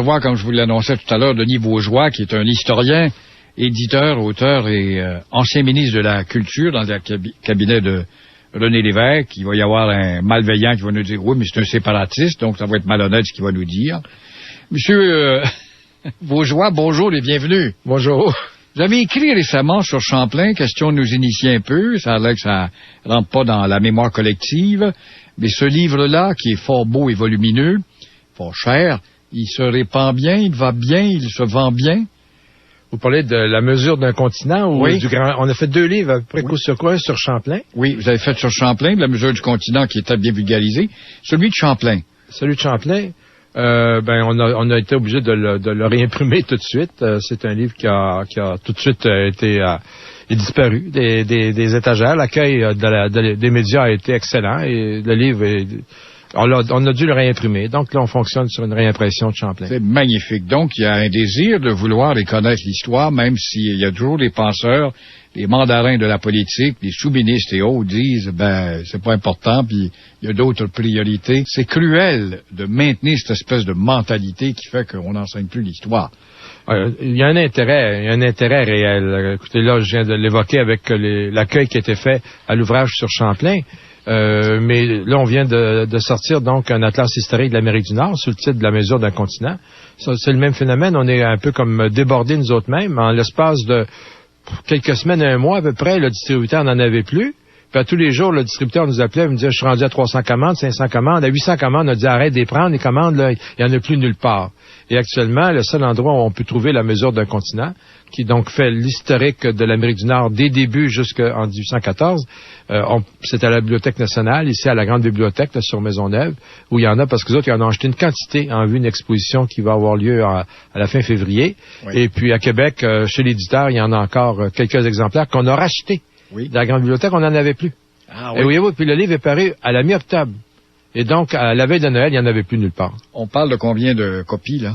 Voir, comme je vous l'annonçais tout à l'heure, Denis Vaugeois, qui est un historien, éditeur, auteur et ancien ministre de la Culture dans le cabinet de René Lévesque. Il va y avoir un malveillant qui va nous dire « Oui, mais c'est un séparatiste, donc ça va être malhonnête ce qu'il va nous dire. » Monsieur Vaugeois, bonjour et bienvenue. Bonjour. Vous avez écrit récemment sur Champlain, question de nous initier un peu, ça a l'air que ça rentre pas dans la mémoire collective, mais ce livre-là, qui est fort beau et volumineux, fort cher, il se répand bien, il va bien, il se vend bien. Vous parlez de La mesure d'un continent ou oui. du grand... On a fait 2 livres à peu près coup sur quoi sur Champlain. Oui, vous avez fait sur Champlain, de La mesure du continent qui était bien vulgarisé. Celui de Champlain. Celui de Champlain, on a été obligé de le réimprimer tout de suite. C'est un livre qui a tout de suite été disparu des étagères. L'accueil des médias a été excellent et le livre on a dû le réimprimer. Donc là, on fonctionne sur une réimpression de Champlain. C'est magnifique. Donc, il y a un désir de vouloir et connaître l'histoire, même s'il y a toujours des penseurs, les mandarins de la politique, les sous-ministres et autres disent, c'est pas important, puis il y a d'autres priorités. C'est cruel de maintenir cette espèce de mentalité qui fait qu'on n'enseigne plus l'histoire. Il y a un intérêt réel. Écoutez, là, je viens de l'évoquer avec l'accueil qui a été fait à l'ouvrage sur Champlain. Mais là, on vient de sortir donc un atlas historique de l'Amérique du Nord sous le titre de La mesure d'un continent. C'est le même phénomène. On est un peu comme débordés nous autres mêmes. En l'espace de quelques semaines à un mois à peu près, le distributeur n'en avait plus. Puis à tous les jours, le distributeur nous appelait, il me disait, je suis rendu à 300 commandes, 500 commandes, à 800 commandes, on a dit, arrête de les prendre, les commandes, là, il n'y en a plus nulle part. Et actuellement, le seul endroit où on peut trouver La mesure d'un continent, qui donc fait l'historique de l'Amérique du Nord des débuts jusqu'en 1814, c'est à la Bibliothèque nationale, ici à la Grande Bibliothèque, là, sur Maisonneuve, où il y en a, parce que les autres, ils en ont acheté une quantité en vue d'une exposition qui va avoir lieu à la fin février. Oui. Et puis à Québec, chez l'éditeur, il y en a encore quelques exemplaires qu'on a rachetés. Oui. Dans la Grande Bibliothèque, on n'en avait plus. Ah, oui. Et voyez-vous, puis le livre est paru à la mi-octobre. Et donc, à la veille de Noël, il n'y en avait plus nulle part. On parle de combien de copies, là?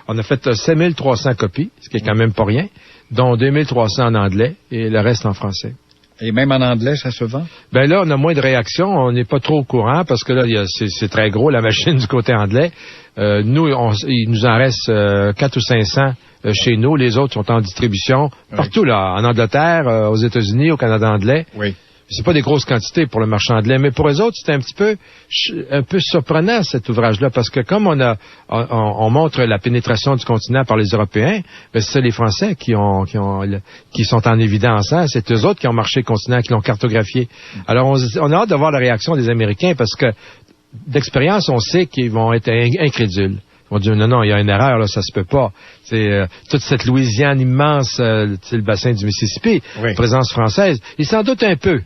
On a fait 5300 copies, ce qui est quand même pas rien, dont 2300 en anglais et le reste en français. Et même en anglais, ça se vend? Là, on a moins de réactions. On n'est pas trop au courant parce que là, c'est très gros, la machine du côté anglais. Il nous en reste 400 ou 500 chez nous. Les autres sont en distribution partout, là, en Angleterre, aux États-Unis, au Canada anglais. Oui. C'est pas des grosses quantités pour le marché anglais, mais pour eux autres, c'est un peu surprenant, cet ouvrage-là, parce que comme on montre la pénétration du continent par les Européens, c'est les Français qui sont en évidence, hein. C'est eux autres qui ont marché le continent, qui l'ont cartographié. Alors, on a hâte de voir la réaction des Américains, parce que d'expérience, on sait qu'ils vont être incrédules. Ils vont dire, non, il y a une erreur, là, ça se peut pas. C'est toute cette Louisiane immense, le bassin du Mississippi, présence française, ils s'en doutent un peu.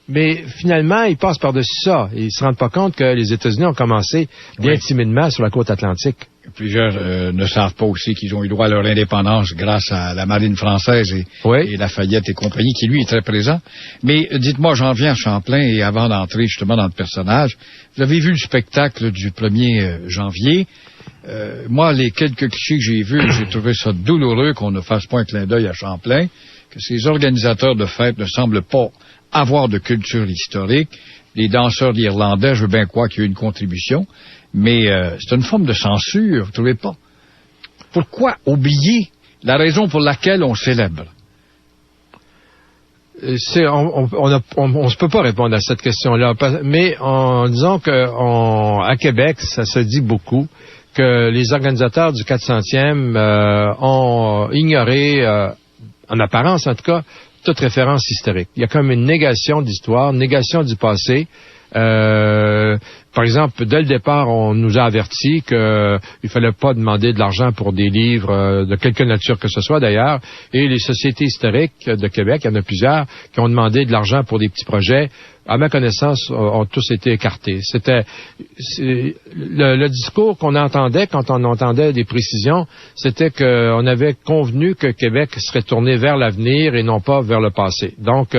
Mais finalement, ils passent par-dessus ça. Et ils se rendent pas compte que les États-Unis ont commencé bien timidement sur la côte atlantique. Plusieurs ne savent pas aussi qu'ils ont eu droit à leur indépendance grâce à la marine française et Lafayette et compagnie, qui lui est très présent. Mais dites-moi, j'en viens à Champlain, et avant d'entrer justement dans le personnage, vous avez vu le spectacle du 1er janvier. Moi, les quelques clichés que j'ai vus, j'ai trouvé ça douloureux qu'on ne fasse pas un clin d'œil à Champlain, que ces organisateurs de fêtes ne semblent pas avoir de culture historique. Les danseurs irlandais, je veux bien croire qu'il y a eu une contribution, mais c'est une forme de censure, vous ne trouvez pas? Pourquoi oublier la raison pour laquelle on célèbre? On se peut pas répondre à cette question-là, mais disons que à Québec, ça se dit beaucoup que les organisateurs du 400e ont ignoré, en apparence en tout cas, toute référence historique. Il y a comme une négation d'histoire, négation du passé. Par exemple, dès le départ, on nous a averti qu'il fallait pas demander de l'argent pour des livres de quelque nature que ce soit d'ailleurs. Et les sociétés historiques de Québec, il y en a plusieurs, qui ont demandé de l'argent pour des petits projets. À ma connaissance, ont tous été écartés. C'était le discours qu'on entendait quand on entendait des précisions, c'était qu'on avait convenu que Québec serait tourné vers l'avenir et non pas vers le passé. Donc,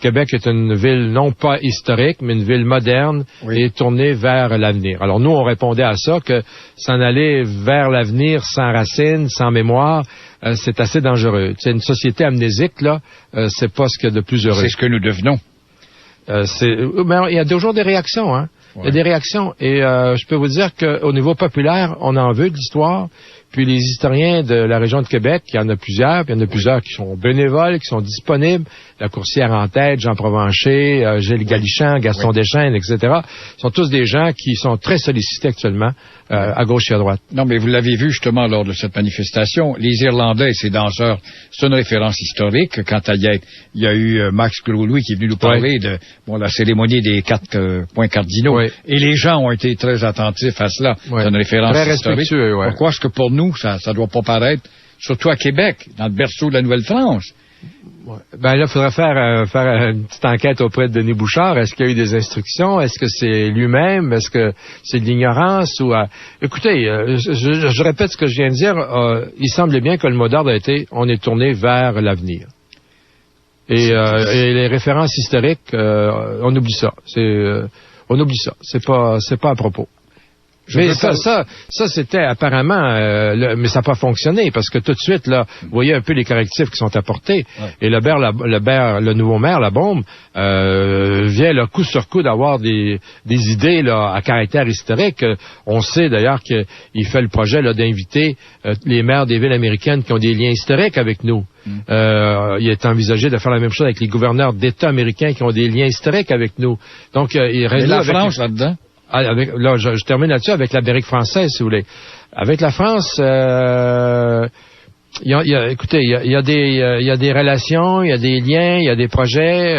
Québec est une ville non pas historique, mais une ville moderne et tournée vers l'avenir. Alors nous, on répondait à ça que s'en aller vers l'avenir sans racines, sans mémoire, c'est assez dangereux. C'est une société amnésique, là, c'est pas ce qu'il y a de plus heureux. C'est ce que nous devenons. Il y a toujours des réactions, hein. Il y a des réactions. Et je peux vous dire qu'au niveau populaire, on en veut de l'histoire. Puis les historiens de la région de Québec, il y en a plusieurs, puis il y en a plusieurs qui sont bénévoles, qui sont disponibles. La Coursière en tête, Jean Provencher, Gilles Galichan, Gaston Deschênes, etc. sont tous des gens qui sont très sollicités actuellement à gauche et à droite. Non, mais vous l'avez vu justement lors de cette manifestation, les Irlandais et ces danseurs, c'est une référence historique. Quant à il y a eu Max Gros-Louis qui est venu nous parler de la cérémonie des 4 points cardinaux. Oui. Et les gens ont été très attentifs à cela. Oui. C'est une référence très historique. Ouais. Pourquoi est-ce que pour nous, ça doit pas paraître, surtout à Québec, dans le berceau de la Nouvelle-France? Ouais. Ben là, il faudrait faire une petite enquête auprès de Denis Bouchard. Est-ce qu'il y a eu des instructions? Est-ce que c'est lui-même? Est-ce que c'est de l'ignorance? Écoutez, je répète ce que je viens de dire. Il semble bien que le mot d'ordre a été on est tourné vers l'avenir. Et les références historiques, on oublie ça. On oublie ça. C'est pas à propos. Mais ça c'était apparemment, mais ça n'a pas fonctionné parce que tout de suite là, vous voyez un peu les correctifs qui sont apportés. Ouais. Et le nouveau maire, la Baume, vient là, coup sur coup d'avoir des idées là à caractère historique. On sait d'ailleurs qu'il fait le projet là d'inviter les maires des villes américaines qui ont des liens historiques avec nous. Il est envisagé de faire la même chose avec les gouverneurs d'États américains qui ont des liens historiques avec nous. Donc il reste la France là-dedans. Là, je termine là-dessus avec l'Amérique française, si vous voulez. Avec la France, écoutez, il y a des relations, il y a des liens, il y a des projets.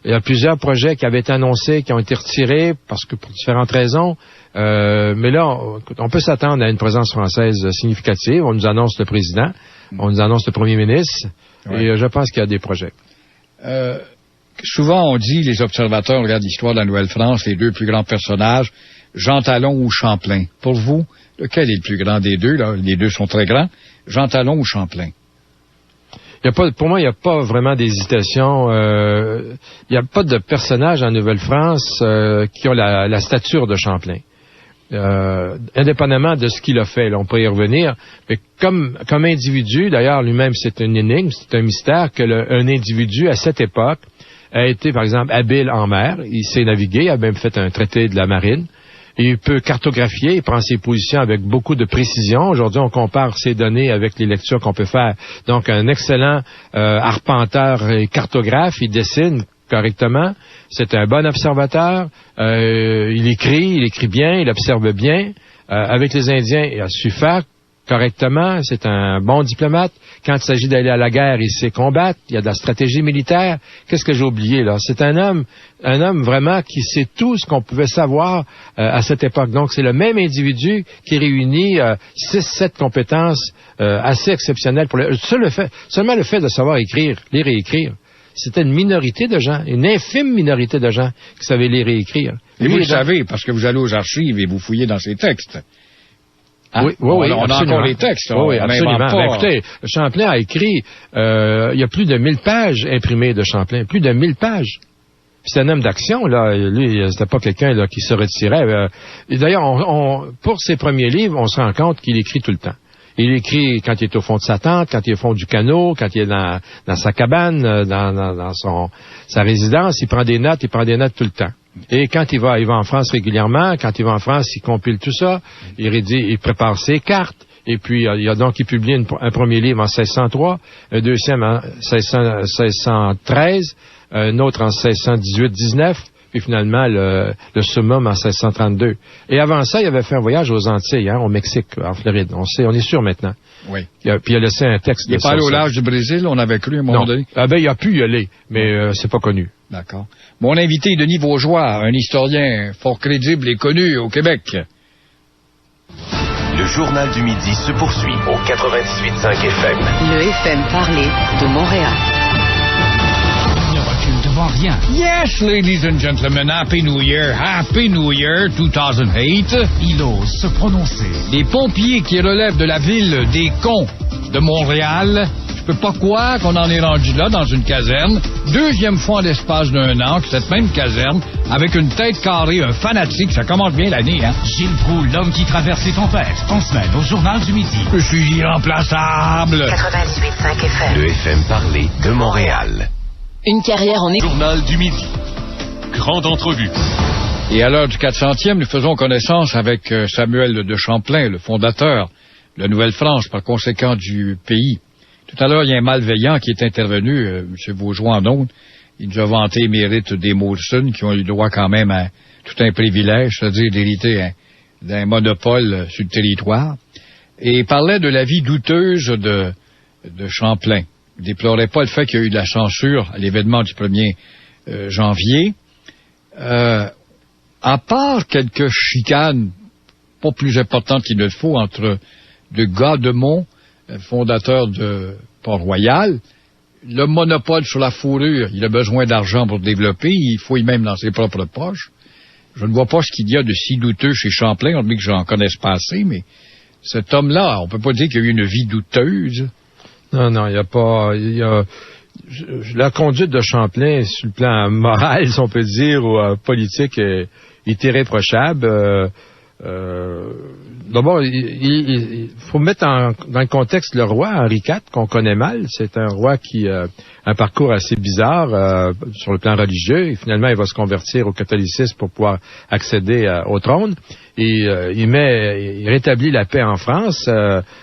Il y a plusieurs projets qui avaient été annoncés, qui ont été retirés parce que pour différentes raisons. Mais là, on peut s'attendre à une présence française significative. On nous annonce le président, on nous annonce le premier ministre, et je pense qu'il y a des projets. Souvent, on dit, les observateurs regardent l'histoire de la Nouvelle-France, les deux plus grands personnages, Jean Talon ou Champlain. Pour vous, lequel est le plus grand des deux? Là? Les deux sont très grands. Jean Talon ou Champlain? Pour moi, il n'y a pas vraiment d'hésitation. Il n'y a pas de personnage en Nouvelle-France qui ont la stature de Champlain. Indépendamment de ce qu'il a fait, là, on peut y revenir, mais comme individu, d'ailleurs, lui-même, c'est une énigme, c'est un mystère un individu, à cette époque, a été, par exemple, habile en mer. Il sait naviguer, il a même fait un traité de la marine. Il peut cartographier, il prend ses positions avec beaucoup de précision. Aujourd'hui, on compare ces données avec les lectures qu'on peut faire. Donc, un excellent arpenteur et cartographe, il dessine correctement. C'est un bon observateur. Il écrit bien, il observe bien. Avec les Indiens, il a su faire correctement. C'est un bon diplomate. Quand il s'agit d'aller à la guerre, il sait combattre. Il y a de la stratégie militaire. Qu'est-ce que j'ai oublié, là? C'est un homme vraiment qui sait tout ce qu'on pouvait savoir à cette époque. Donc, c'est le même individu qui réunit 6-7 compétences assez exceptionnelles. Seulement le fait de savoir écrire, lire et écrire. C'était une minorité de gens, une infime minorité de gens qui savaient lire et écrire. Et vous le savez, parce que vous allez aux archives et vous fouillez dans ces textes. Oui, on a encore les textes. Oui, absolument. Ben, écoutez, Champlain a écrit, il y a plus de 1000 pages imprimées de Champlain, plus de 1000 pages. Puis c'est un homme d'action, là. Lui, c'était pas quelqu'un là qui se retirait. Et d'ailleurs, pour ses premiers livres, on se rend compte qu'il écrit tout le temps. Il écrit quand il est au fond de sa tente, quand il est au fond du canot, quand il est dans sa cabane, dans sa résidence, il prend des notes tout le temps. Et quand il va en France régulièrement, quand il va en France, il compile tout ça, il prépare ses cartes, et puis il publie un premier livre en 1603, un deuxième en 1613, un autre en 1618-19, puis finalement le summum en 1632. Et avant ça, il avait fait un voyage aux Antilles, au Mexique, en Floride. On est sûr maintenant. Oui. Puis il a laissé un texte. Il est pas allé au large du Brésil, on avait cru à un moment donné. Il a pu y aller, mais c'est pas connu. D'accord. Mon invité est Denis Vaugeois, un historien fort crédible et connu au Québec. Le journal du midi se poursuit au 98.5 FM. Le FM parlé de Montréal. Devant rien. Yes, ladies and gentlemen, Happy New Year. Happy New Year 2008. Il ose se prononcer. Les pompiers qui relèvent de la ville des cons de Montréal. Je peux pas croire qu'on en est rendu là dans une caserne. Deuxième fois en l'espace d'un an que cette même caserne, avec une tête carrée, un fanatique, ça commence bien l'année, hein? Gilles Proulx, l'homme qui traverse les tempêtes, en semaine au journal du midi. Je suis irremplaçable. 98.5 FM. Le FM parlé de Montréal. Une carrière en Journal du midi. Grande entrevue. Et à l'heure du 400e, nous faisons connaissance avec Samuel de Champlain, le fondateur de la Nouvelle-France, par conséquent du pays. Tout à l'heure, il y a un malveillant qui est intervenu, M. Vaugeois en ondes. Il nous a vanté les mérites des Molson, qui ont eu droit quand même à tout un privilège, c'est-à-dire d'hériter d'un monopole sur le territoire. Et il parlait de la vie douteuse de Champlain. Il déplorait pas le fait qu'il y a eu de la censure à l'événement du 1er janvier. À part quelques chicanes pas plus importantes qu'il ne le faut entre de Godemont, fondateur de Port-Royal, le monopole sur la fourrure, il a besoin d'argent pour développer, il fouille même dans ses propres poches. Je ne vois pas ce qu'il y a de si douteux chez Champlain, on dit que j'en connaisse pas assez, mais cet homme-là, on peut pas dire qu'il a eu une vie douteuse. Non, il n'y a pas... La conduite de Champlain, sur le plan moral, si on peut dire, ou politique, est irréprochable. D'abord, il faut mettre dans le contexte le roi Henri IV, qu'on connaît mal. C'est un roi qui a un parcours assez bizarre sur le plan religieux. Et finalement, il va se convertir au catholicisme pour pouvoir accéder au trône. Et il rétablit la paix en France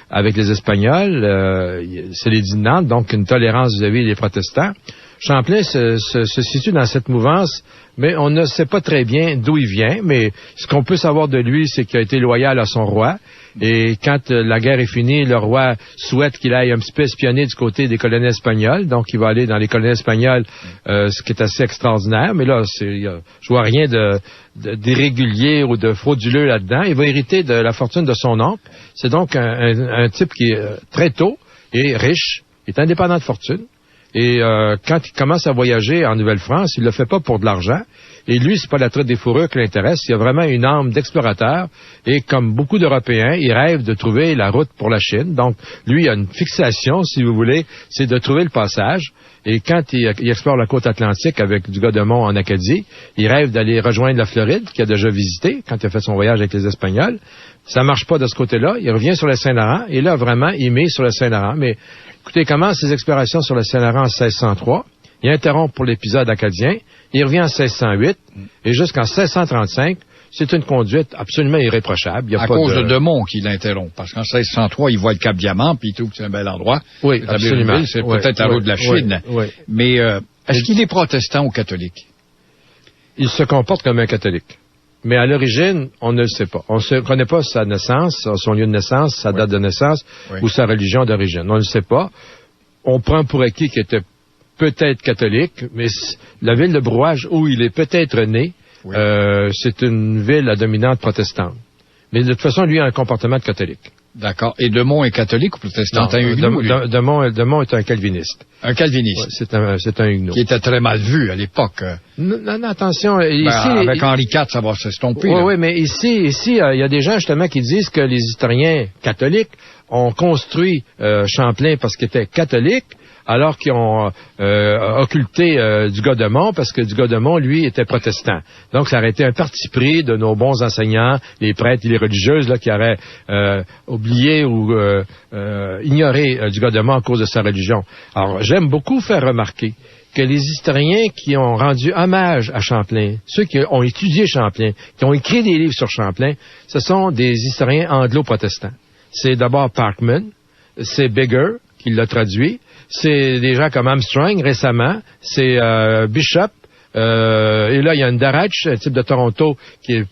avec les Espagnols. C'est l'édit de Nantes, donc une tolérance vis-à-vis des protestants. Champlain se situe dans cette mouvance, mais on ne sait pas très bien d'où il vient, mais ce qu'on peut savoir de lui, c'est qu'il a été loyal à son roi, et quand la guerre est finie, le roi souhaite qu'il aille un petit peu espionner du côté des colonies espagnoles, donc il va aller dans les colonies espagnoles, ce qui est assez extraordinaire, mais là, je vois rien d'irrégulier ou de frauduleux là-dedans. Il va hériter de la fortune de son oncle. C'est donc un type qui est très tôt est riche, est indépendant de fortune. Et quand il commence à voyager en Nouvelle-France, il le fait pas pour de l'argent. Et lui, c'est pas la traite des fourrures qui l'intéresse. Il a vraiment une âme d'explorateur. Et comme beaucoup d'Européens, il rêve de trouver la route pour la Chine. Donc, lui, il a une fixation, si vous voulez, c'est de trouver le passage. Et quand il explore la côte atlantique avec du Godemont en Acadie, il rêve d'aller rejoindre la Floride, qu'il a déjà visité quand il a fait son voyage avec les Espagnols. Ça marche pas de ce côté-là. Il revient sur le Saint-Laurent. Et là, vraiment, il met sur le Saint-Laurent. Mais écoutez, il commence ses explorations sur le Saint-Laurent en 1603. Il interrompt pour l'épisode acadien. Il revient en 1608. Et jusqu'en 1635, c'est une conduite absolument irréprochable. Il y a à pas cause de Demont qu'il interrompt. Parce qu'en 1603, il voit le Cap Diamant, puis il trouve que c'est un bel endroit. Oui, absolument. C'est peut-être la route de la Chine. Oui. Mais est-ce qu'il est protestant ou catholique? Il se comporte comme un catholique. Mais à l'origine, on ne le sait pas. On ne connaît pas sa naissance, son lieu de naissance, sa date de naissance ou sa religion d'origine. On ne le sait pas. On prend pour acquis qu'il était peut-être catholique, mais la ville de Brouage, où il est peut-être né, c'est une ville à dominante protestante. Mais de toute façon, lui a un comportement de catholique. D'accord. Et Demont est catholique ou protestant? Demont est un calviniste. Un calviniste. Ouais, c'est un huguenot. Qui était très mal vu à l'époque. Non, attention. Ici, avec Henri IV, ça va s'estomper. Oui, mais ici, il y a des gens justement qui disent que les historiens catholiques ont construit Champlain parce qu'il était catholique, alors qu'ils ont occulté du Godemont, parce que du Godemont, lui, était protestant. Donc, ça aurait été un parti pris de nos bons enseignants, les prêtres et les religieuses, là, qui auraient oublié ou ignoré du Godemont à cause de sa religion. Alors, j'aime beaucoup faire remarquer que les historiens qui ont rendu hommage à Champlain, ceux qui ont étudié Champlain, qui ont écrit des livres sur Champlain, ce sont des historiens anglo-protestants. C'est d'abord Parkman, c'est Bigger, qui l'a traduit, c'est des gens comme Armstrong récemment, c'est Bishop, et là il y a une Darach, un type de Toronto, qui est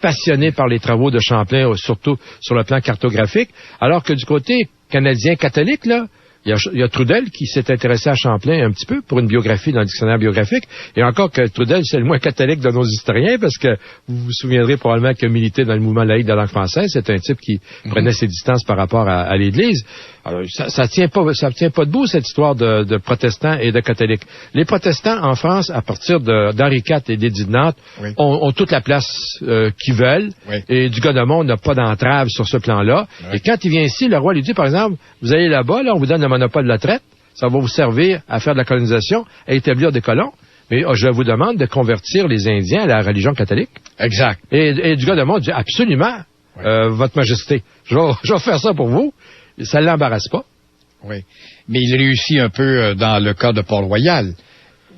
passionné par les travaux de Champlain, surtout sur le plan cartographique, alors que du côté canadien catholique, là, il y a Trudel qui s'est intéressé à Champlain un petit peu pour une biographie dans le dictionnaire biographique. Et encore que Trudel, c'est le moins catholique de nos historiens parce que vous vous souviendrez probablement qu'il a milité dans le mouvement laïque de la langue française. C'est un type qui prenait ses distances par rapport à l'Église. Alors, ça tient pas debout, cette histoire de protestants et de catholiques. Les protestants en France, à partir d'Henri IV et d'Édith de Nantes, ont toute la place qu'ils veulent. Oui. Et du Godemont n'a pas d'entrave sur ce plan-là. Oui. Et quand il vient ici, le roi lui dit, par exemple, vous allez là-bas, là, on vous donne le monopole de la traite. Ça va vous servir à faire de la colonisation, à établir des colons. Mais je vous demande de convertir les Indiens à la religion catholique. Exact. Et du Godemont dit, absolument, Votre Majesté, je vais faire ça pour vous. Ça ne l'embarrasse pas. Oui. Mais il réussit un peu dans le cas de Port-Royal,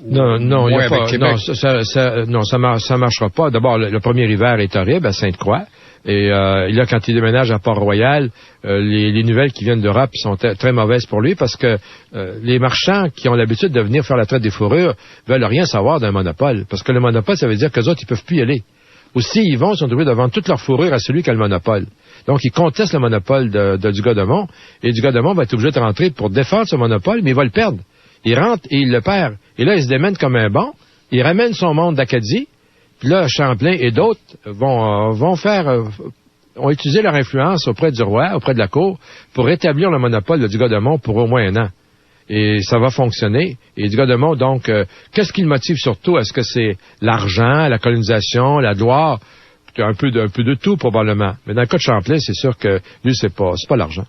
Non, il y a pas, non, ça marchera pas. D'abord, le premier hiver est horrible à Sainte-Croix. Et là, quand il déménage à Port-Royal, les nouvelles qui viennent d'Europe sont très mauvaises pour lui parce que les marchands qui ont l'habitude de venir faire la traite des fourrures veulent rien savoir d'un monopole. Parce que le monopole, ça veut dire qu'eux autres, ils peuvent plus y aller. Ou s'ils vont, ils sont obligés de vendre toute leur fourrure à celui qui a le monopole. Donc, ils contestent le monopole de Dugas-Demont. Et Dugas-Demont va être obligé de rentrer pour défendre ce monopole, mais il va le perdre. Il rentre et il le perd. Et là, il se démène comme un bon. Il ramène son monde d'Acadie. Puis là, Champlain et d'autres ont utilisé leur influence auprès du roi, auprès de la cour, pour rétablir le monopole de Dugas-Demont pour au moins un an. Et ça va fonctionner. Et Dugas-Demont, donc, qu'est-ce qui le motive surtout? Est-ce que c'est l'argent, la colonisation, la gloire? Un peu de tout, probablement. Mais dans le cas de Champlain, c'est sûr que lui, c'est pas l'argent.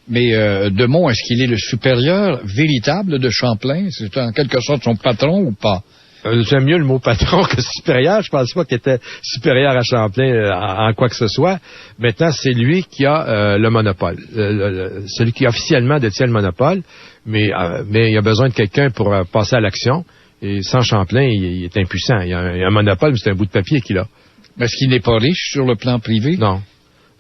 Mais Demont, est-ce qu'il est le supérieur véritable de Champlain? C'est en quelque sorte son patron ou pas? J'aime mieux le mot patron que supérieur. Je pense pas qu'il était supérieur à Champlain en quoi que ce soit. Maintenant, c'est lui qui a le monopole. Celui qui officiellement détient le monopole. Mais il a besoin de quelqu'un pour passer à l'action. Et sans Champlain, il est impuissant. Il a un monopole, mais c'est un bout de papier qu'il a. Mais est-ce qu'il n'est pas riche sur le plan privé? Non.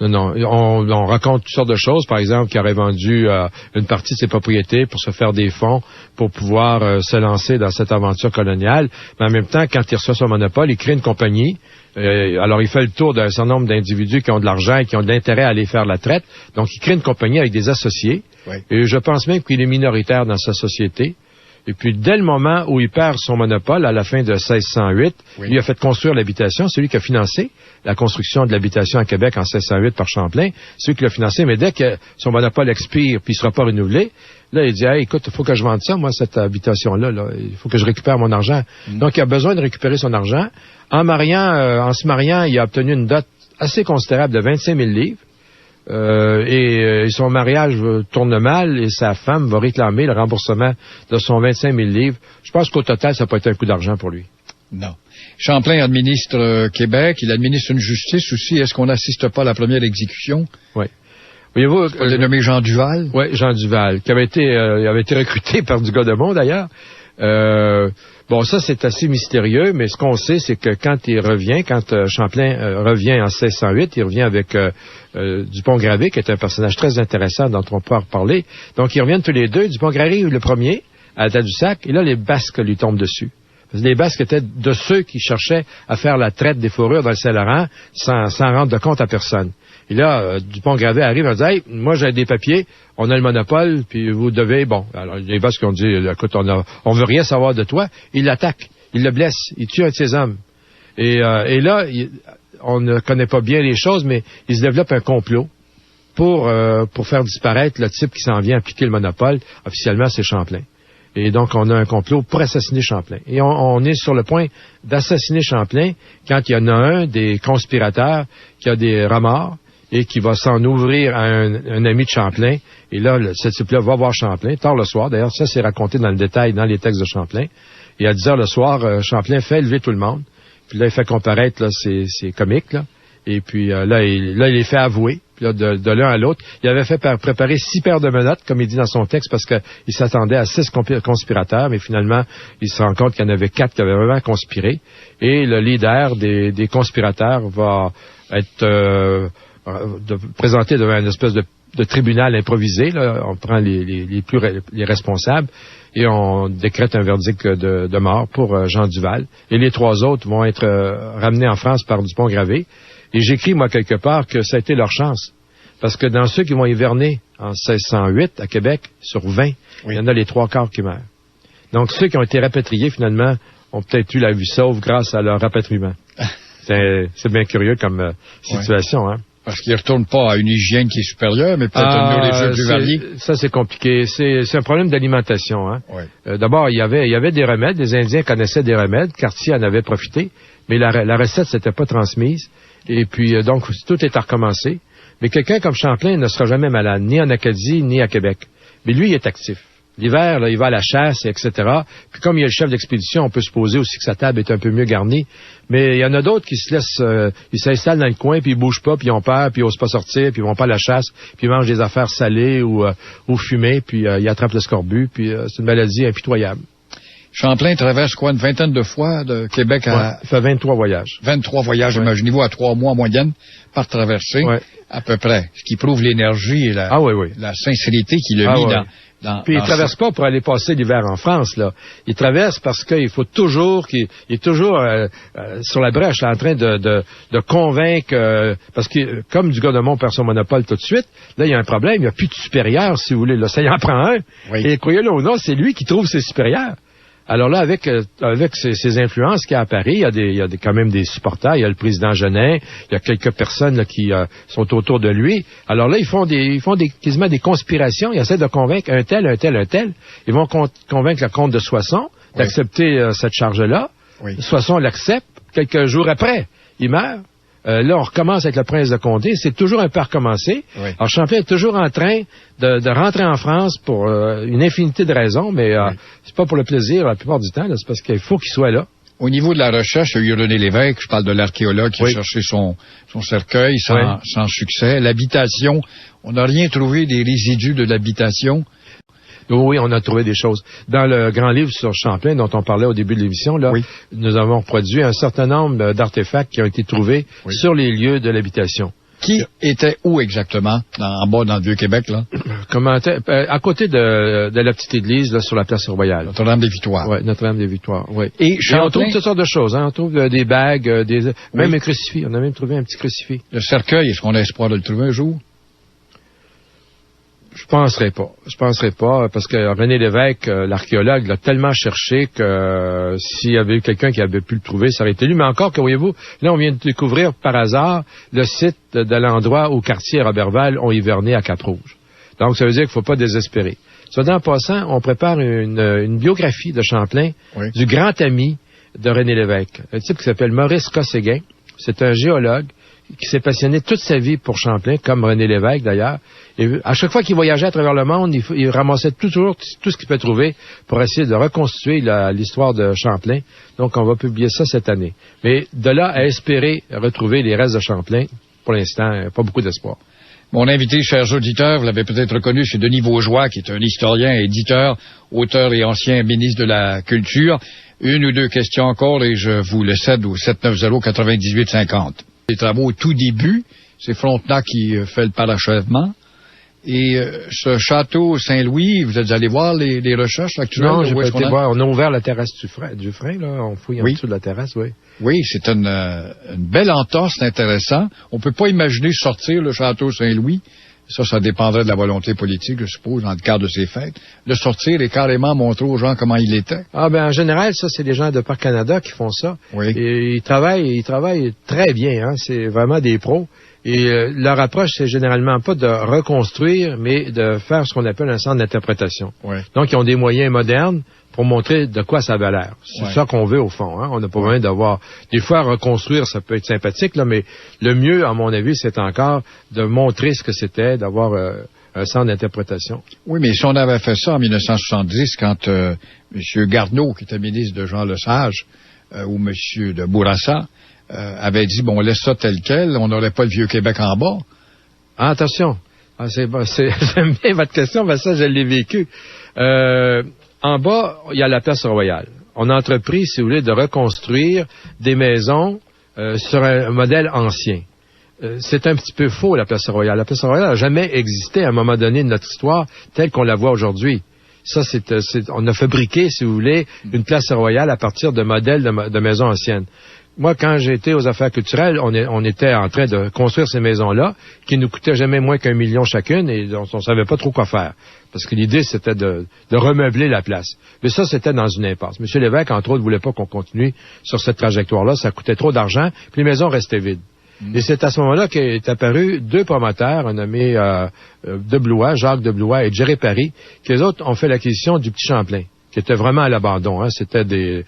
On raconte toutes sortes de choses, par exemple, qu'il aurait vendu une partie de ses propriétés pour se faire des fonds, pour pouvoir se lancer dans cette aventure coloniale. Mais en même temps, quand il reçoit son monopole, il crée une compagnie. Alors, il fait le tour d'un certain nombre d'individus qui ont de l'argent et qui ont de l'intérêt à aller faire la traite. Donc, il crée une compagnie avec des associés. Oui. Et je pense même qu'il est minoritaire dans sa société. Et puis, dès le moment où il perd son monopole, à la fin de 1608, lui a fait construire l'habitation. C'est lui qui a financé la construction de l'habitation à Québec en 1608 par Champlain. C'est lui qui l'a financé. Mais dès que son monopole expire puis il sera pas renouvelé, là, il dit, hey, écoute, il faut que je vende ça, moi, cette habitation-là. Là. Il faut que je récupère mon argent. Donc, il a besoin de récupérer son argent. En se mariant, il a obtenu une dot assez considérable de 25 000 livres. Et son mariage tourne mal et sa femme va réclamer le remboursement de son 25 000 livres. Je pense qu'au total, ça n'a pas été un coup d'argent pour lui. Non. Champlain administre Québec, il administre une justice aussi. Est-ce qu'on n'assiste pas à la première exécution? Oui. Voyez-vous, on l'a nommé Jean Duval? Oui, Jean Duval, qui avait été recruté par Dugas-Demont d'ailleurs. Bon, ça, c'est assez mystérieux, mais ce qu'on sait, c'est que quand Champlain revient en 1608, il revient avec Dupont-Gravé, qui est un personnage très intéressant dont on peut en reparler. Donc, ils reviennent tous les deux. Dupont-Gravé, le premier, à Tadoussac, et là, les Basques lui tombent dessus. Parce que les Basques étaient de ceux qui cherchaient à faire la traite des fourrures dans le Saint-Laurent sans rendre de compte à personne. Et là, Dupont-Gravé arrive et dit, hey, moi j'ai des papiers, on a le monopole, puis vous devez, bon. Alors, les Basques ont dit, écoute, on veut rien savoir de toi. Il l'attaque, il le blesse, il tue un de ses hommes. Et là, on ne connaît pas bien les choses, mais il se développe un complot pour faire disparaître le type qui s'en vient appliquer le monopole. Officiellement, c'est Champlain. Et donc, on a un complot pour assassiner Champlain. Et on est sur le point d'assassiner Champlain quand il y en a un des conspirateurs qui a des remords et qui va s'en ouvrir à un ami de Champlain. Et là, ce type-là va voir Champlain, tard le soir. D'ailleurs, ça, c'est raconté dans le détail dans les textes de Champlain. Et à 10 heures le soir, Champlain fait lever tout le monde. Puis là, il fait comparaître ses comiques, là. Et puis là, il les fait avouer. Puis là, de l'un à l'autre, il avait fait préparer 6 paires de menottes, comme il dit dans son texte, parce qu'il s'attendait à 6 conspirateurs, mais finalement, il se rend compte qu'il y en avait 4 qui avaient vraiment conspiré. Et le leader des conspirateurs va être présenté devant une espèce de tribunal improvisé. Là. On prend les responsables et on décrète un verdict de mort pour Jean Duval. Et les 3 autres vont être ramenés en France par Dupont-Gravé. Et j'écris, moi, quelque part, que ça a été leur chance. Parce que dans ceux qui vont hiverner en 1608 à Québec, sur 20, il y en a les 3/4 qui meurent. Donc, ceux qui ont été rapatriés, finalement, ont peut-être eu la vie sauve grâce à leur rapatriement. C'est bien curieux comme situation, hein. Parce qu'ils ne retournent pas à une hygiène qui est supérieure, mais peut-être une nourriture plus variée. Ça, c'est compliqué. C'est un problème d'alimentation, hein. Oui. D'abord, il y avait des remèdes. Les Indiens connaissaient des remèdes. Cartier en avait profité. Mais la recette s'était pas transmise. Et puis, donc, tout est à recommencer. Mais quelqu'un comme Champlain ne sera jamais malade, ni en Acadie, ni à Québec. Mais lui, il est actif. L'hiver, là, il va à la chasse, etc. Puis comme il est le chef d'expédition, on peut supposer aussi que sa table est un peu mieux garnie. Mais il y en a d'autres qui se laissent, ils s'installent dans le coin, puis ils bougent pas, puis ils ont peur, puis ils osent pas sortir, puis ils vont pas à la chasse, puis ils mangent des affaires salées ou fumées, puis ils attrapent le scorbut, puis c'est une maladie impitoyable. Champlain traverse quoi, une vingtaine de fois de Québec à... Il fait 23 voyages. 23 voyages, imaginez-vous, à 3 mois en moyenne par traversée, à peu près. Ce qui prouve l'énergie et la sincérité qu'il a mis dans... Puis il traverse pas pour aller passer l'hiver en France, là. Il traverse parce qu'il faut toujours qu'il est toujours sur la brèche, là, en train de convaincre, parce que comme du gouvernement perd son monopole tout de suite, là, il y a un problème, il n'y a plus de supérieur, si vous voulez, là. Ça y en prend un. Oui. Et croyez-le ou non, c'est lui qui trouve ses supérieurs. Alors là, avec ces influences qu'il y a à Paris, il y a quand même des supporters, il y a le président Genin, il y a quelques personnes là, qui sont autour de lui. Alors là, ils font quasiment des conspirations, ils essaient de convaincre un tel. Ils vont convaincre le comte de Soissons d'accepter cette charge-là. Oui. Soissons l'accepte, quelques jours après, il meurt. Là, on recommence avec le prince de Condé. C'est toujours un peu recommencé. Oui. Alors, Champlain est toujours en train de rentrer en France pour une infinité de raisons, mais c'est pas pour le plaisir la plupart du temps. Là, c'est parce qu'il faut qu'il soit là. Au niveau de la recherche, il y a eu René Lévesque, je parle de l'archéologue qui a cherché son cercueil sans succès. L'habitation, on n'a rien trouvé des résidus de l'habitation. Oui, on a trouvé des choses. Dans le grand livre sur Champlain, dont on parlait au début de l'émission, là, nous avons produit un certain nombre d'artefacts qui ont été trouvés sur les lieux de l'habitation. Qui était où exactement? En bas, dans le Vieux-Québec, là? À côté de la petite église, là, sur la place Royale. Notre-Dame-des-Victoires. Oui, Notre-Dame-des-Victoires, oui. Et on trouve toutes sortes de choses, hein. On trouve des bagues, même un crucifix. On a même trouvé un petit crucifix. Le cercueil, est-ce qu'on a espoir de le trouver un jour? Je penserais pas, parce que René Lévesque, l'archéologue, l'a tellement cherché que s'il y avait eu quelqu'un qui avait pu le trouver, ça aurait été lui. Mais encore que, voyez-vous, là, on vient de découvrir par hasard le site de l'endroit où Cartier et Roberval ont hiverné à Cap-Rouge. Donc, ça veut dire qu'il ne faut pas désespérer. Soit en passant, on prépare une biographie de Champlain, du grand ami de René Lévesque, un type qui s'appelle Maurice Cosséguin. C'est un géologue qui s'est passionné toute sa vie pour Champlain, comme René Lévesque d'ailleurs. Et à chaque fois qu'il voyageait à travers le monde, il ramassait toujours tout ce qu'il peut trouver pour essayer de reconstituer l'histoire de Champlain. Donc, on va publier ça cette année. Mais de là à espérer retrouver les restes de Champlain, pour l'instant, pas beaucoup d'espoir. Mon invité, chers auditeurs, vous l'avez peut-être reconnu, c'est Denis Vaugeois, qui est un historien, éditeur, auteur et ancien ministre de la Culture. Une ou deux questions encore et je vous le cède au 790-9850. Les travaux au tout début, c'est Frontenac qui fait le parachèvement. Et ce château Saint-Louis, vous êtes allé voir les recherches actuelles? Non, j'ai pas été voir. On a ouvert la terrasse du frein, là. On fouille en dessous de la terrasse, oui. Oui, c'est une belle entorse, c'est intéressant. On peut pas imaginer sortir le château Saint-Louis. Ça dépendrait de la volonté politique, je suppose, dans le cadre de ces fêtes. De sortir et carrément montrer aux gens comment il était. Ah, ben, en général, ça, c'est les gens de Parc Canada qui font ça. Oui. Et ils travaillent très bien, hein. C'est vraiment des pros. Et leur approche, c'est généralement pas de reconstruire, mais de faire ce qu'on appelle un centre d'interprétation. Oui. Donc, ils ont des moyens modernes pour montrer de quoi ça avait l'air. C'est ça qu'on veut, au fond, hein. On n'a pas besoin d'avoir... Des fois, reconstruire, ça peut être sympathique, là, mais le mieux, à mon avis, c'est encore de montrer ce que c'était, d'avoir un centre d'interprétation. Oui, mais si on avait fait ça en 1970, quand M. Garneau, qui était ministre de Jean Lesage, ou M. de Bourassa, avait dit, bon, on laisse ça tel quel, on n'aurait pas le Vieux-Québec en bas. Ah, attention. J'aime bien votre question, parce que ça, je l'ai vécu. En bas, il y a la place Royale. On a entrepris, si vous voulez, de reconstruire des maisons sur un modèle ancien. C'est un petit peu faux, la place Royale. La place Royale n'a jamais existé à un moment donné de notre histoire telle qu'on la voit aujourd'hui. Ça, on a fabriqué, si vous voulez, une place Royale à partir de modèles de maisons anciennes. Moi, quand j'étais aux affaires culturelles, on était en train de construire ces maisons-là, qui nous coûtaient jamais moins qu'1 million chacune, et on savait pas trop quoi faire. Parce que l'idée, c'était de remeubler la place. Mais ça, c'était dans une impasse. M. Lévesque, entre autres, voulait pas qu'on continue sur cette trajectoire-là. Ça coûtait trop d'argent, puis les maisons restaient vides. Et c'est à ce moment-là qu'est apparu deux promoteurs, un nommé de Blois, Jacques de Blois et Jerry Paris, qui, eux autres, ont fait l'acquisition du Petit Champlain, qui était vraiment à l'abandon, hein. C'était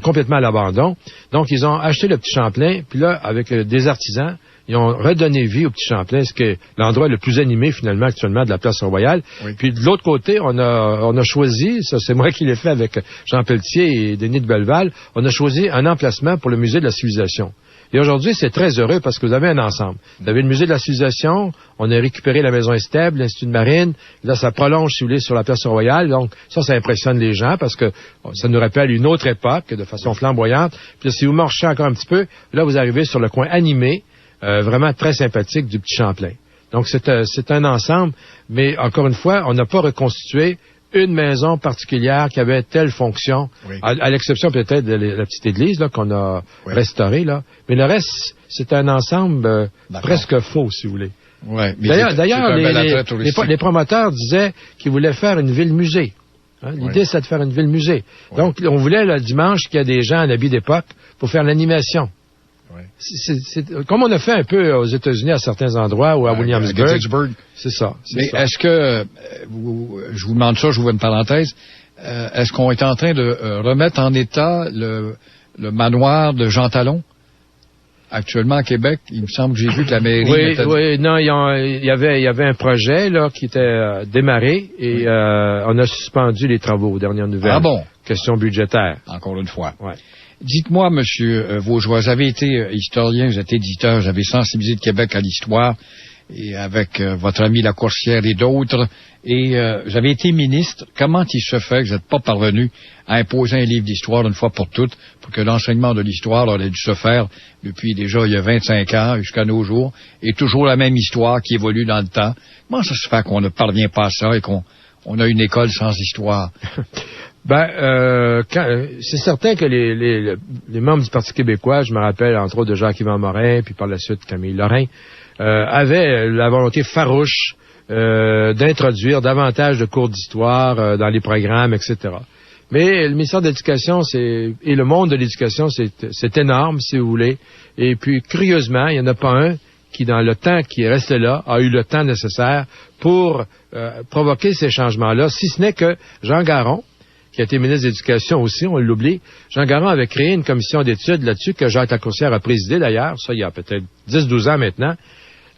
complètement à l'abandon. Donc, ils ont acheté le Petit Champlain, puis là, avec des artisans, ils ont redonné vie au Petit Champlain, ce qui est l'endroit le plus animé, finalement, actuellement, de la place Royale. Oui. Puis, de l'autre côté, on a choisi, ça, c'est moi qui l'ai fait avec Jean Pelletier et Denis de Belleval, on a choisi un emplacement pour le musée de la civilisation. Et aujourd'hui, c'est très heureux parce que vous avez un ensemble. Vous avez le musée de la civilisation, on a récupéré la maison Estèble, l'Institut de marine, là, ça prolonge, si vous voulez, sur la place Royale. Donc, ça impressionne les gens parce que ça nous rappelle une autre époque de façon flamboyante. Puis si vous marchez encore un petit peu, là, vous arrivez sur le coin animé, vraiment très sympathique du Petit Champlain. Donc, c'est un ensemble, mais encore une fois, on n'a pas reconstitué une maison particulière qui avait telle fonction, à l'exception peut-être de la petite église là, qu'on a restaurée. Là. Mais le reste, c'est un ensemble presque faux, si vous voulez. Ouais, d'ailleurs, les promoteurs disaient qu'ils voulaient faire une ville-musée. Hein? L'idée, c'est de faire une ville-musée. Donc, on voulait le dimanche qu'il y a des gens en habit d'époque pour faire l'animation. C'est comme on a fait un peu aux États-Unis à certains endroits ou à Williamsburg. C'est ça. Mais est-ce que, je vous demande ça, je vous fais une parenthèse, est-ce qu'on est en train de remettre en état le manoir de Jean Talon? Actuellement à Québec, il me semble que j'ai vu que la mairie... Non, il y avait un projet là qui était démarré et on a suspendu les travaux aux dernières nouvelles. Ah bon? Question budgétaire. Encore une fois. Ouais. Dites-moi, Monsieur Vaugeois, vous avez été historien, vous êtes éditeur, vous avez sensibilisé le Québec à l'histoire, et avec votre ami Lacourcière et d'autres, et vous avez été ministre. Comment il se fait que vous n'êtes pas parvenu à imposer un livre d'histoire une fois pour toutes, pour que l'enseignement de l'histoire aurait dû se faire depuis déjà il y a 25 ans jusqu'à nos jours, et toujours la même histoire qui évolue dans le temps? Comment ça se fait qu'on ne parvient pas à ça et qu'on a une école sans histoire? C'est certain que les membres du Parti québécois, je me rappelle entre autres de Jacques-Yvan Morin, puis par la suite Camille Lorrain, avaient la volonté farouche d'introduire davantage de cours d'histoire dans les programmes, etc. Mais le ministère de l'Éducation et le monde de l'éducation, c'est énorme, si vous voulez. Et puis, curieusement, il n'y en a pas un qui, dans le temps qui est resté là, a eu le temps nécessaire pour provoquer ces changements-là, si ce n'est que Jean Garon, qui a été ministre de l'Éducation aussi, on l'oublie. Jean Garon avait créé une commission d'études là-dessus que Jacques Lacourcière a présidé d'ailleurs, ça il y a peut-être 10-12 ans maintenant.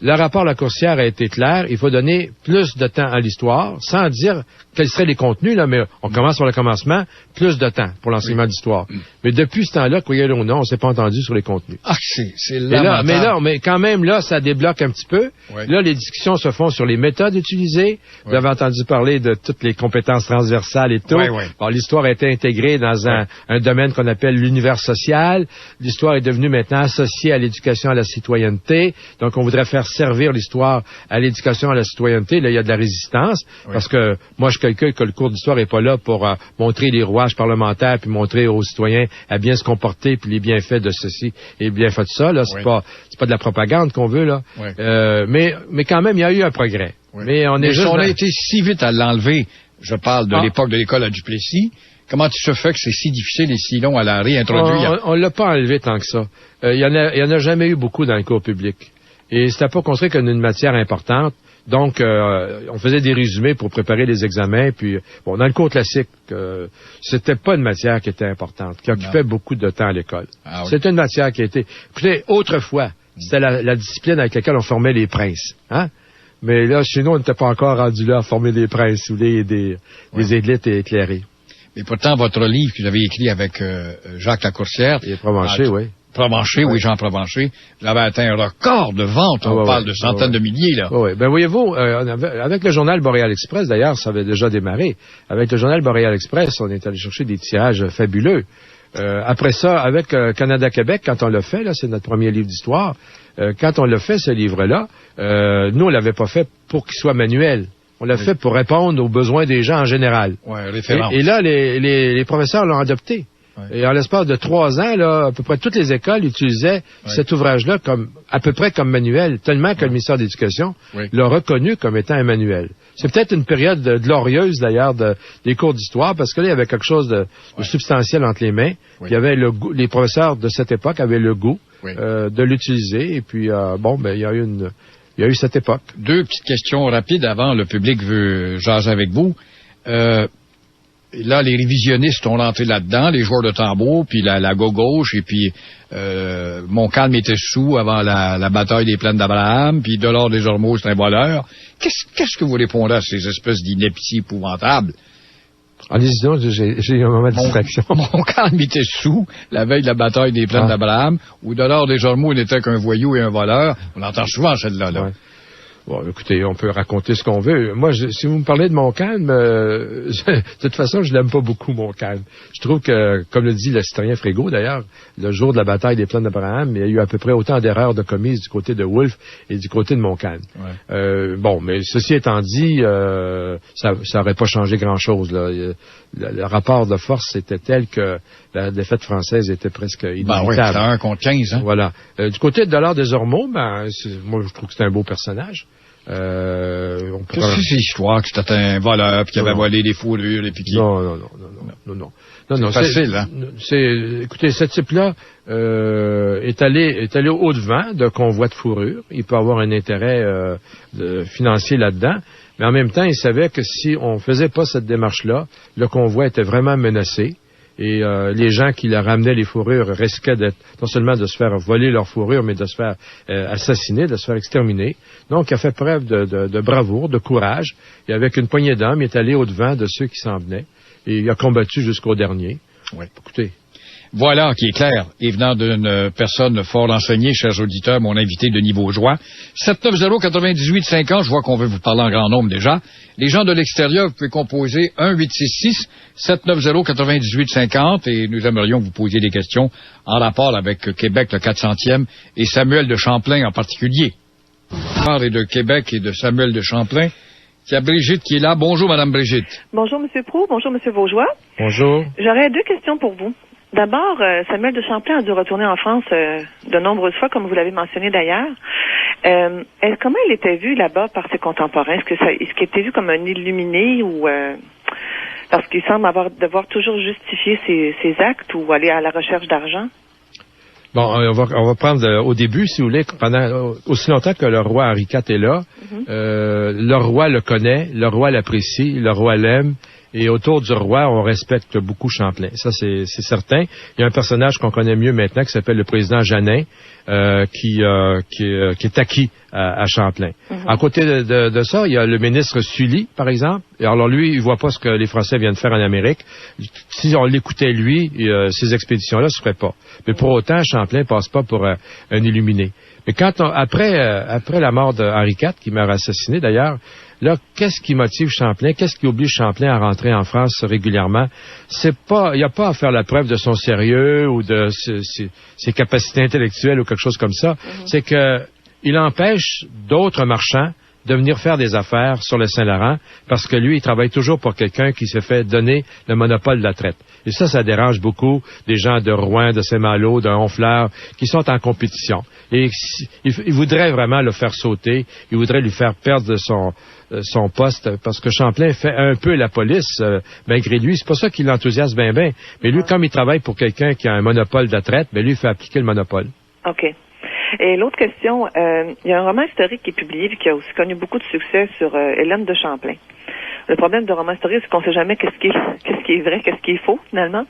Le rapport Lacourcière a été clair, il faut donner plus de temps à l'histoire, sans dire quels seraient les contenus, là, mais on commence par le commencement, plus de temps pour l'enseignement d'histoire. Mais depuis ce temps-là, croyez-le ou non, on s'est pas entendu sur les contenus. Ah, c'est lamentable. Mais quand même, là, ça débloque un petit peu. Oui. Là, les discussions se font sur les méthodes utilisées. Vous avez entendu parler de toutes les compétences transversales et tout. Bon, l'histoire a été intégrée dans un domaine qu'on appelle l'univers social. L'histoire est devenue maintenant associée à l'éducation à la citoyenneté. Donc, on voudrait faire servir l'histoire à l'éducation à la citoyenneté. Là, il y a de la résistance. Parce que moi, je calcule que le cours d'histoire n'est pas là pour montrer les rouages parlementaires puis montrer aux citoyens à bien se comporter puis les bienfaits de ceci et les bienfaits de ça. Là, c'est pas de la propagande qu'on veut là. Mais quand même, il y a eu un progrès. Mais on a été si vite à l'enlever. Je parle de l'époque de l'école à Duplessis. Comment il se fait que c'est si difficile et si long à la réintroduire? On l'a pas enlevé tant que ça. Il y en a jamais eu beaucoup dans le cours public. Et c'était pas construit comme une matière importante. Donc, on faisait des résumés pour préparer les examens. Puis, bon, dans le cours classique, c'était pas une matière qui était importante, qui occupait beaucoup de temps à l'école. Ah, oui. C'était une matière qui était... Écoutez, autrefois, c'était la discipline avec laquelle on formait les princes. Hein? Mais là, chez nous, on n'était pas encore rendu là à former des princes, si vous voulez, des élites éclairées. Mais pourtant, votre livre que vous avez écrit avec Jacques Lacourcière... Et Provencher, Jean Provencher, vous avez atteint un record de vente. On parle de centaines de milliers, là. Oui. Ben, voyez-vous, avec le journal Boréal-Express, d'ailleurs, ça avait déjà démarré. Avec le journal Boréal-Express, on est allé chercher des tirages fabuleux. Après ça, avec Canada-Québec, quand on l'a fait, là, c'est notre premier livre d'histoire, quand on l'a fait, ce livre-là, nous, on l'avait pas fait pour qu'il soit manuel. On l'a fait pour répondre aux besoins des gens en général. Référence. Et là, les professeurs l'ont adopté. Et en l'espace de 3 ans, là, à peu près toutes les écoles utilisaient cet ouvrage-là à peu près comme manuel, tellement que le ministère de l'Éducation l'a reconnu comme étant un manuel. C'est peut-être une période glorieuse, d'ailleurs, des cours d'histoire, parce que là, il y avait quelque chose de substantiel entre les mains. Puis il y avait le goût, les professeurs de cette époque avaient le goût de l'utiliser. Et puis, il y a eu cette époque. 2 petites questions rapides avant le public veut jaser avec vous. Là, les révisionnistes ont rentré là-dedans, les joueurs de tambour, puis la gauche, et puis Montcalm était sous avant la bataille des plaines d'Abraham, puis Delors des Ormeaux, c'est un voleur. Qu'est-ce que vous répondez à ces espèces d'inepties épouvantables? Allez-y donc, j'ai un moment de distraction. Montcalm était sous la veille de la bataille des plaines d'Abraham, où Dollard Desormeaux n'était qu'un voyou et un voleur. On entend souvent celle-là. Là. Ouais. Bon, écoutez, on peut raconter ce qu'on veut. Moi, si vous me parlez de Montcalm, de toute façon, je l'aime pas beaucoup, Montcalm. Je trouve que, comme le dit le citoyen Frégaud, d'ailleurs, le jour de la bataille des plaines d'Abraham, il y a eu à peu près autant d'erreurs de commises du côté de Wolfe et du côté de Montcalm. Ouais. Bon, mais ceci étant dit, ça aurait pas changé grand-chose. Là. Le rapport de force était tel que la défaite française était presque inévitable. Oui, c'était 1 contre 15. Hein? Voilà. Du côté de Dollard Desormeaux, moi, je trouve que c'est un beau personnage. Qu'est-ce que c'est l'histoire que c'était un voleur puis qu'il avait volé des fourrures et puis qui... Non. C'est facile, hein? Écoutez, ce type-là est allé au-devant de convoi de fourrure. Il peut avoir un intérêt financier là-dedans. Mais en même temps, il savait que si on faisait pas cette démarche-là, le convoi était vraiment menacé. Et les gens qui leur ramenaient les fourrures risquaient non seulement de se faire voler leurs fourrures, mais de se faire assassiner, de se faire exterminer. Donc, il a fait preuve de bravoure, de courage. Et avec une poignée d'hommes, il est allé au-devant de ceux qui s'en venaient. Et il a combattu jusqu'au dernier. Oui. Écoutez. Voilà qui est clair, et venant d'une personne fort renseignée, chers auditeurs, mon invité Denis Beaujois. 790-98-50, je vois qu'on veut vous parler en grand nombre déjà. Les gens de l'extérieur, vous pouvez composer 1-866-790-98-50, et nous aimerions que vous posiez des questions en rapport avec Québec, le 400e, et Samuel de Champlain en particulier. Et de Québec et de Samuel de Champlain. Il y a Brigitte qui est là. Bonjour, Madame Brigitte. Bonjour, Monsieur Proulx. Bonjour, Monsieur Beaujois. Bonjour. J'aurais 2 questions pour vous. D'abord, Samuel de Champlain a dû retourner en France de nombreuses fois, comme vous l'avez mentionné d'ailleurs. Comment il était vu là-bas par ses contemporains? Est-ce qu'il était vu comme un illuminé ou parce qu'il semble devoir toujours justifier ses actes ou aller à la recherche d'argent? Bon, on va prendre au début, si vous voulez, pendant aussi longtemps que le roi Henri IV est là, le roi le connaît, le roi l'apprécie, le roi l'aime. Et autour du roi, on respecte beaucoup Champlain. Ça, c'est certain. Il y a un personnage qu'on connaît mieux maintenant qui s'appelle le président Jeannin, qui est acquis à Champlain. À côté de ça, il y a le ministre Sully, par exemple. Et alors lui, il voit pas ce que les Français viennent faire en Amérique. Si on l'écoutait lui, ces expéditions-là se feraient pas. Mais pour autant, Champlain passe pas pour un illuminé. Mais après la mort de Henri IV, qui meurt assassiné d'ailleurs, là, qu'est-ce qui motive Champlain? Qu'est-ce qui oblige Champlain à rentrer en France régulièrement? Il n'y a pas à faire la preuve de son sérieux ou de ses capacités intellectuelles ou quelque chose comme ça. C'est que il empêche d'autres marchands de venir faire des affaires sur le Saint-Laurent parce que lui, il travaille toujours pour quelqu'un qui se fait donner le monopole de la traite. Et ça dérange beaucoup des gens de Rouen, de Saint-Malo, de Honfleur qui sont en compétition. Et il voudrait vraiment le faire sauter, il voudrait lui faire perdre son poste parce que Champlain fait un peu la police malgré lui. C'est pas ça qui l'enthousiasme bien. Mais lui, comme il travaille pour quelqu'un qui a un monopole de la traite, lui, il fait appliquer le monopole. OK. Et l'autre question, il y a un roman historique qui est publié et qui a aussi connu beaucoup de succès sur Hélène de Champlain. Le problème de roman historique, c'est qu'on ne sait jamais qu'est-ce qui est vrai, qu'est-ce qui est faux, finalement.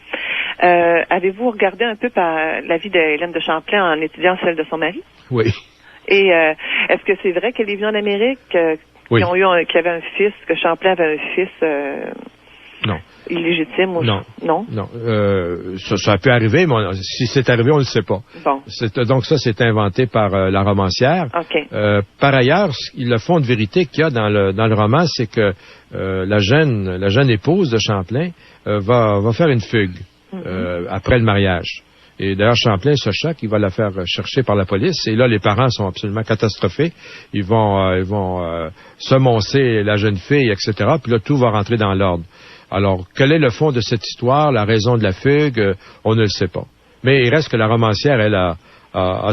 Avez-vous regardé un peu la vie d'Hélène de Champlain en étudiant celle de son mari? Oui. Et est-ce que c'est vrai qu'elle est venue en Amérique, oui. qu'il y avait un fils, que Champlain avait un fils non. illégitime? Ou non. Non? Ça peut arriver, mais si c'est arrivé, on ne le sait pas. Bon. Donc ça, c'est inventé par la romancière. OK. Par ailleurs, le fond de vérité qu'il y a dans le roman, c'est que la jeune épouse de Champlain va faire une fugue après le mariage. Et d'ailleurs, Champlain se choque, il va la faire chercher par la police. Et là, les parents sont absolument catastrophés. Ils vont semoncer la jeune fille, etc. Puis là, tout va rentrer dans l'ordre. Alors, quel est le fond de cette histoire, la raison de la fugue, on ne le sait pas. Mais il reste que la romancière, elle a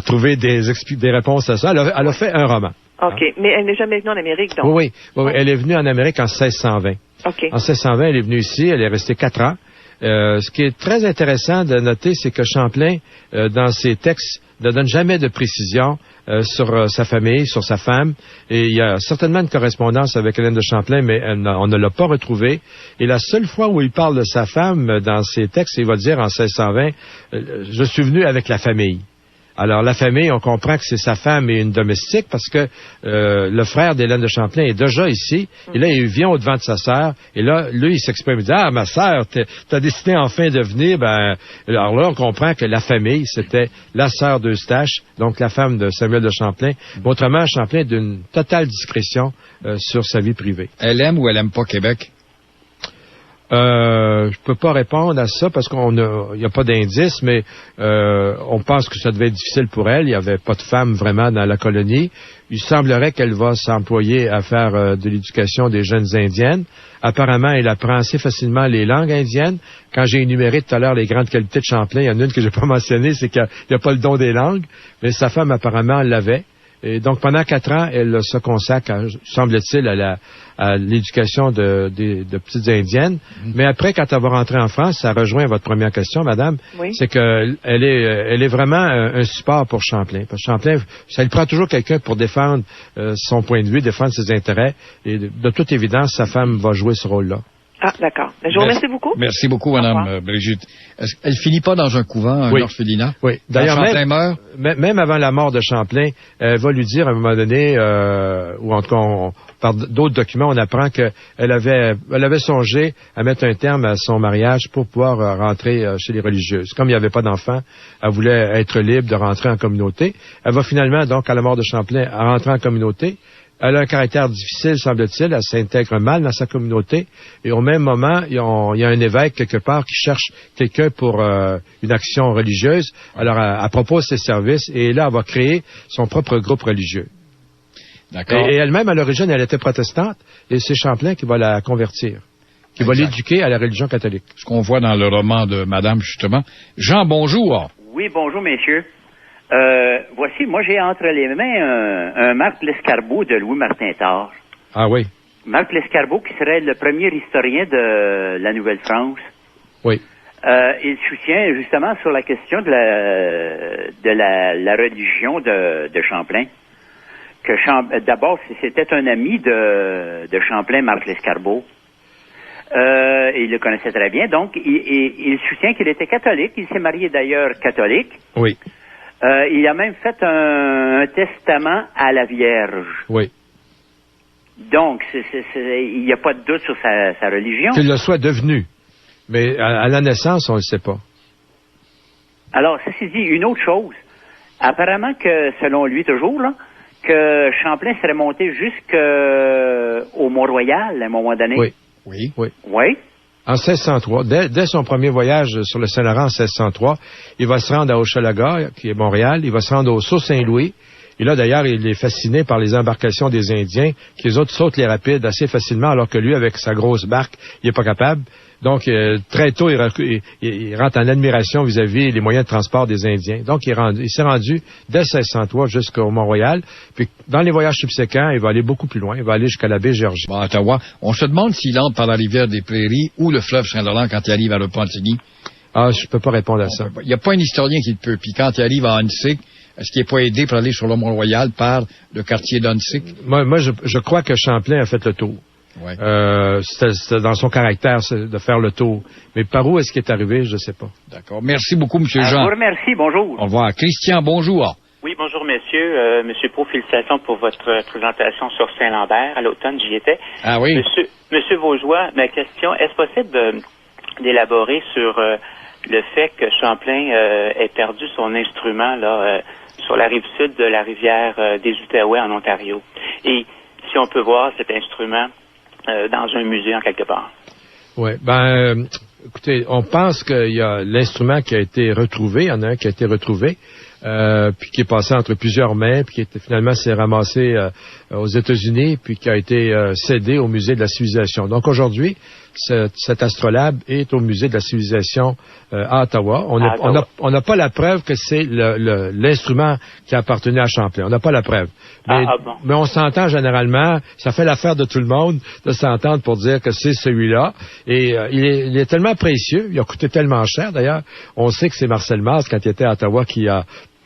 trouvé des réponses à ça. Elle a fait un roman. OK. Mais elle n'est jamais venue en Amérique, donc? Oui. Elle est venue en Amérique en 1620. OK. En 1620, elle est venue ici. Elle est restée 4 ans. Ce qui est très intéressant de noter, c'est que Champlain, dans ses textes, ne donne jamais de précision sur sa famille, sur sa femme. Et il y a certainement une correspondance avec Hélène de Champlain, mais on ne l'a pas retrouvée. Et la seule fois où il parle de sa femme dans ses textes, il va dire en 1620, je suis venu avec la famille. Alors, la famille, on comprend que c'est sa femme et une domestique parce que le frère d'Hélène de Champlain est déjà ici. Et là, il vient au-devant de sa sœur. Et là, lui, il s'exprime. Il dit, ma sœur, t'as décidé enfin de venir. Alors là, on comprend que la famille, c'était la sœur d'Eustache, donc la femme de Samuel de Champlain. Autrement, Champlain est d'une totale discrétion sur sa vie privée. Elle aime ou elle aime pas Québec? Je peux pas répondre à ça parce qu'il n'y a pas d'indice, mais on pense que ça devait être difficile pour elle. Il n'y avait pas de femme vraiment dans la colonie. Il semblerait qu'elle va s'employer à faire de l'éducation des jeunes indiennes. Apparemment, elle apprend assez facilement les langues indiennes. Quand j'ai énuméré tout à l'heure les grandes qualités de Champlain, il y en a une que j'ai pas mentionnée, c'est qu'il n'y a pas le don des langues, mais sa femme apparemment l'avait. Et donc, pendant 4 ans, elle se consacre, semble-t-il, à l'éducation de petites Indiennes. Mais après, quand elle va rentrer en France, ça rejoint votre première question, madame, c'est qu'elle est vraiment un support pour Champlain. Parce que Champlain, ça lui prend toujours quelqu'un pour défendre son point de vue, défendre ses intérêts. Et de toute évidence, sa femme va jouer ce rôle-là. Ah, d'accord. Je vous remercie beaucoup. Merci beaucoup, madame Brigitte. Elle finit pas dans un couvent, un orphelinat? Oui. D'ailleurs, Champlain meurt? Même avant la mort de Champlain, elle va lui dire à un moment donné, ou en tout cas, par d'autres documents, on apprend qu'elle avait songé à mettre un terme à son mariage pour pouvoir rentrer chez les religieuses. Comme il n'y avait pas d'enfants, elle voulait être libre de rentrer en communauté. Elle va finalement, donc, à la mort de Champlain, rentrer en communauté. Elle a un caractère difficile, semble-t-il. Elle s'intègre mal dans sa communauté. Et au même moment, il y a un évêque quelque part qui cherche quelqu'un pour une action religieuse. Alors, elle propose ses services et là, elle va créer son propre groupe religieux. D'accord. Et elle-même, à l'origine, elle était protestante. Et c'est Champlain qui va la convertir, qui va l'éduquer à la religion catholique. Ce qu'on voit dans le roman de madame, justement. Jean, bonjour. Oui, bonjour, messieurs. Voici, moi, j'ai entre les mains un Marc Lescarbot de Louis-Martin Tard. Ah oui. Marc Lescarbot, qui serait le premier historien de la Nouvelle-France. Oui. Il soutient justement sur la question de la religion de Champlain. D'abord, c'était un ami de Champlain, Marc Lescarbot. Il le connaissait très bien. Donc, il soutient qu'il était catholique. Il s'est marié d'ailleurs catholique. Oui. Il a même fait un testament à la Vierge. Oui. Donc, il n'y a pas de doute sur sa religion. Qu'il le soit devenu. Mais à la naissance, on ne le sait pas. Alors, ceci dit, une autre chose. Apparemment que, selon lui toujours, là, que Champlain serait monté jusqu'au Mont-Royal à un moment donné. Oui. Oui. Oui. Oui. En 1603, dès son premier voyage sur le Saint-Laurent en 1603, il va se rendre à Hochelaga, qui est Montréal, il va se rendre au Sault-Saint-Louis, et là, d'ailleurs, il est fasciné par les embarcations des Indiens, qui les autres sautent les rapides assez facilement, alors que lui, avec sa grosse barque, il n'est pas capable. Donc, très tôt, il rentre en admiration vis-à-vis les moyens de transport des Indiens. Donc, il s'est rendu dès 1603 jusqu'au Mont-Royal. Puis, dans les voyages subséquents, il va aller beaucoup plus loin. Il va aller jusqu'à la baie Georgie. Bon, à Ottawa, on se demande s'il entre par la rivière des Prairies ou le fleuve Saint-Laurent quand il arrive à Repentigny. Ah, je peux pas répondre à ça. Il n'y a pas un historien qui le peut. Puis, quand il arrive à Huntsic, est-ce qu'il n'est pas aidé pour aller sur le Mont-Royal par le quartier d'Huntsic? Moi, je crois que Champlain a fait le tour. Ouais. C'était dans son caractère de faire le tour. Mais par où est-ce qu'il est arrivé, je ne sais pas. D'accord. Merci beaucoup, M. Jean. Je vous remercie. Bonjour. Au revoir. Christian, bonjour. Oui, bonjour, messieurs. Monsieur Pau, félicitations pour votre présentation sur Saint-Lambert. À l'automne, j'y étais. Ah oui. Monsieur Vaugeois, ma question, est-ce possible d'élaborer sur le fait que Champlain ait perdu son instrument là sur la rive sud de la rivière des Outaouais en Ontario? Et si on peut voir cet instrument dans un musée en quelque part. Oui, écoutez, on pense qu'il y a l'instrument qui a été retrouvé, il y en a un qui a été retrouvé, puis qui est passé entre plusieurs mains, puis qui finalement s'est ramassé aux États-Unis, puis qui a été cédé au Musée de la Civilisation. Donc aujourd'hui, cet astrolabe est au Musée de la Civilisation à Ottawa. On n'a pas la preuve que c'est l'instrument qui appartenait à Champlain. On n'a pas la preuve. Mais on s'entend généralement, ça fait l'affaire de tout le monde de s'entendre pour dire que c'est celui-là. Et il est tellement précieux, il a coûté tellement cher d'ailleurs. On sait que c'est Marcel Mars, quand il était à Ottawa, qui a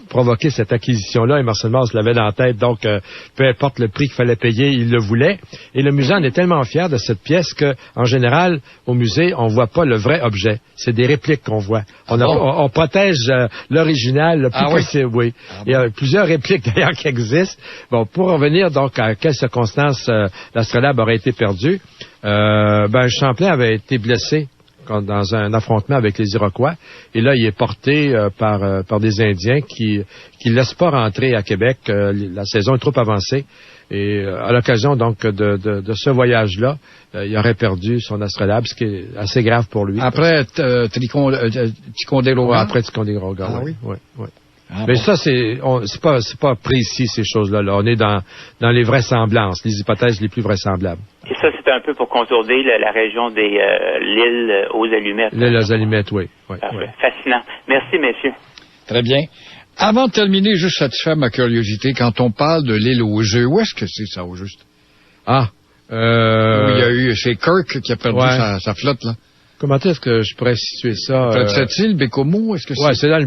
provoqué cette acquisition-là, et Marcel Mars l'avait dans la tête, donc peu importe le prix qu'il fallait payer, il le voulait. Et le musée en est tellement fier de cette pièce que, en général, au musée, on voit pas le vrai objet. C'est des répliques qu'on voit. On protège l'original le plus possible, oui. Il y a plusieurs répliques d'ailleurs qui existent. Bon, pour revenir donc à quelles circonstances l'astrolabe aurait été perdu, Champlain avait été blessé dans un affrontement avec les Iroquois, et là, il est porté par des Indiens qui laissent pas rentrer à Québec. La saison est trop avancée, et à l'occasion donc de ce voyage-là, il aurait perdu son astrolabe, ce qui est assez grave pour lui. Après Ticonderoga. Après Ticonderoga, oui. Ah, mais ça, c'est pas précis, ces choses-là. On est dans les vraisemblances, les hypothèses les plus vraisemblables. Et ça, c'est un peu pour contourner la région des l'île aux Allumettes. L'île aux Allumettes, oui. Fascinant. Merci, messieurs. Très bien. Avant de terminer, juste satisfaire ma curiosité, quand on parle de l'île aux œufs, où est-ce que c'est ça, au juste? Où il y a eu, c'est Kirk qui a perdu sa flotte, là. Comment est-ce que je pourrais situer ça? Près de Sept-Îles, Bécomo, est-ce que c'est? Ouais, c'est dans le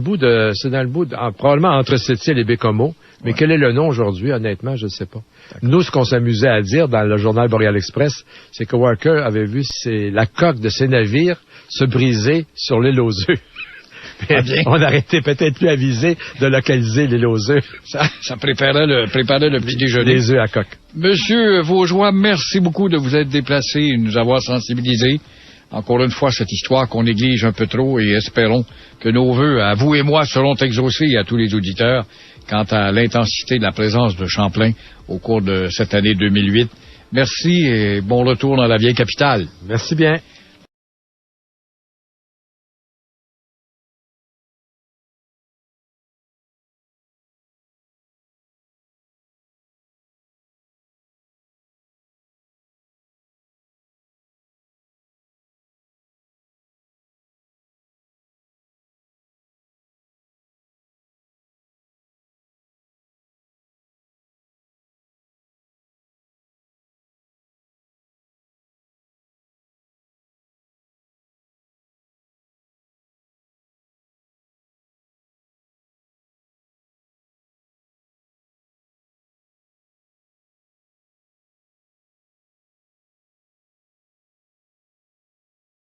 bout probablement entre Sept-Îles et Bécomo. Mais quel est le nom aujourd'hui? Honnêtement, je ne sais pas. D'accord. Nous, ce qu'on s'amusait à dire dans le journal Boreal Express, c'est que Walker avait vu la coque de ses navires se briser sur l'île aux œufs. On aurait été peut-être plus avisé de localiser l'île aux œufs. Ça préparait le petit déjeuner. Les œufs à coque. Monsieur Vaugeois, merci beaucoup de vous être déplacé et de nous avoir sensibilisés. Encore une fois, cette histoire qu'on néglige un peu trop, et espérons que nos vœux, à vous et moi, seront exaucés, et à tous les auditeurs, quant à l'intensité de la présence de Champlain au cours de cette année 2008. Merci et bon retour dans la vieille capitale. Merci bien.